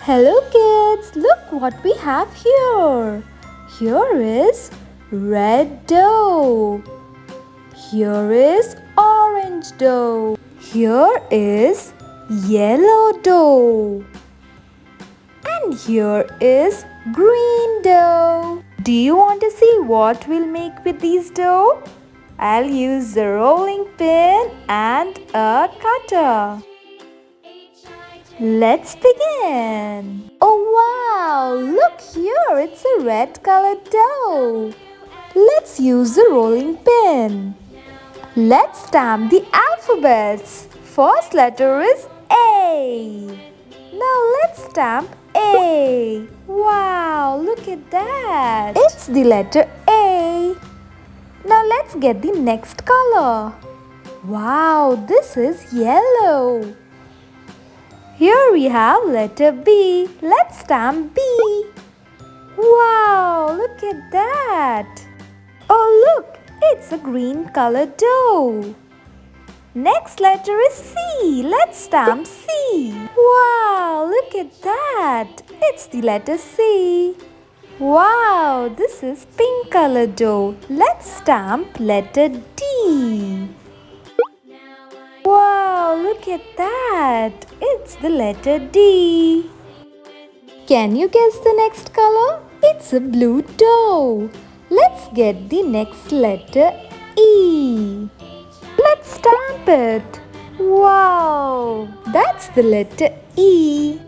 Hello kids, look what we have here. Here is red dough. Here is orange dough. Here is yellow dough. And here is green dough. Do you want to see what we'll make with these dough? I'll use the rolling pin and a cutter. Let's begin. Oh wow, look here, it's a red colored dough. Let's use the rolling pin. Let's stamp the alphabets. First letter is A. Now let's stamp A. Wow, look at that. It's the letter A. Now let's get the next color. Wow, this is yellow. Here we have letter B. Let's stamp B. Wow, look at that. Oh look, it's a green colored dough. Next letter is C. Let's stamp C. Wow, look at that. It's the letter C. Wow, this is pink colored dough. Let's stamp letter D. Wow, look at that. It's the letter D. Can you guess the next color? It's a blue dough. Let's get the next letter E. Let's stamp it. Wow, that's the letter E.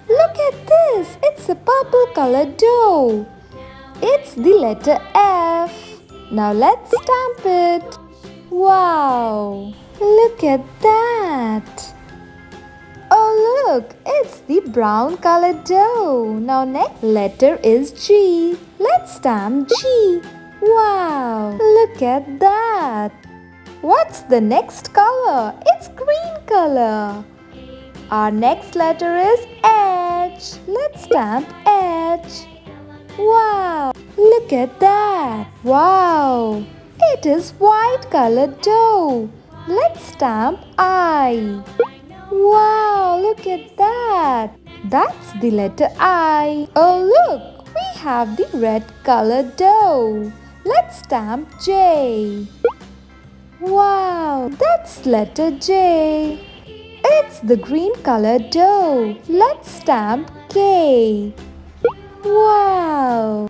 Look at this. It's a purple colored dough. It's the letter F. Now let's stamp it. Wow, look at that. Oh look, it's the brown colored dough. Now next letter is G. Let's stamp G. Wow, look at that. What's the next color? It's green color. Our next letter is H. Let's stamp H. Wow, look at that. Wow, it is white colored dough. Let's stamp I. Wow, look at that. That's the letter I. Oh look, we have the red colored dough. Let's stamp J. Wow, that's letter J. It's the green colored dough. Let's stamp K. Wow.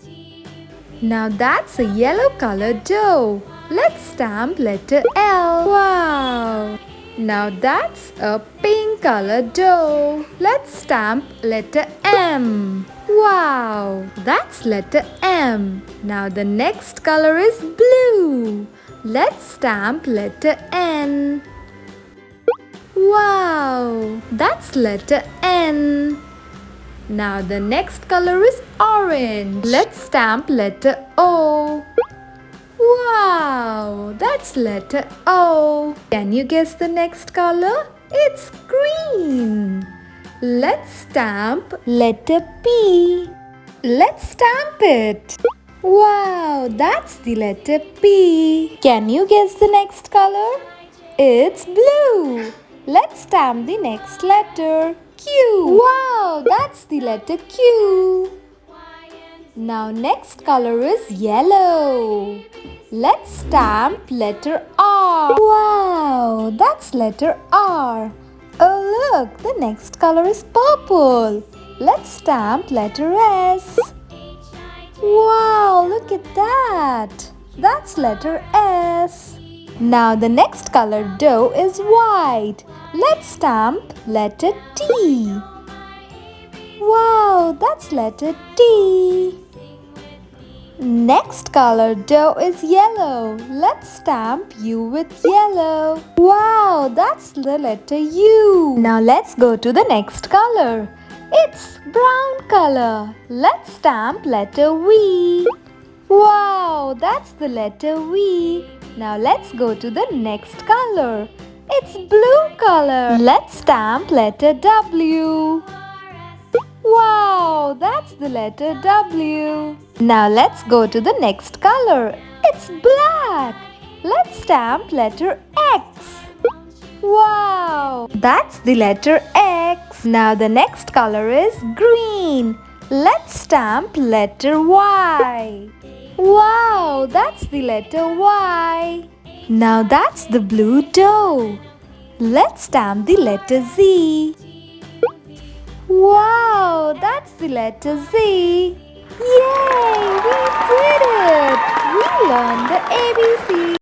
Now that's a yellow colored dough. Let's stamp letter L. Wow. Now that's a pink colored dough. Let's stamp letter M. Wow, that's letter M. Now the next color is blue. Let's stamp letter N. Wow, that's letter N. Now the next color is orange. Let's stamp letter O. Wow, that's letter O. Can you guess the next color? It's green. Let's stamp letter P. Let's stamp it. Wow, that's the letter P. Can you guess the next color? It's blue. Let's stamp the next letter, Q. Wow, that's the letter Q. Now next color is yellow. Let's stamp letter R. Wow, that's letter R. Oh look, the next color is purple. Let's stamp letter S. Wow, look at that. That's letter S. Now the next colored dough is white. Let's stamp letter T. Wow, that's letter T. Next colored dough is yellow. Let's stamp U with yellow. Wow, that's the letter U. Now let's go to the next color. It's brown color. Let's stamp letter V. Wow, that's the letter V. Now let's go to the next color. It's blue color. Let's stamp letter W. Wow, that's the letter W. Now let's go to the next color. It's black. Let's stamp letter X. Wow, that's the letter X. Now the next color is green. Let's stamp letter Y. Wow, that's the letter Y. Now that's the blue dough. Let's stamp the letter Z. Wow, that's the letter Z. Yay, we did it! We learned the ABC.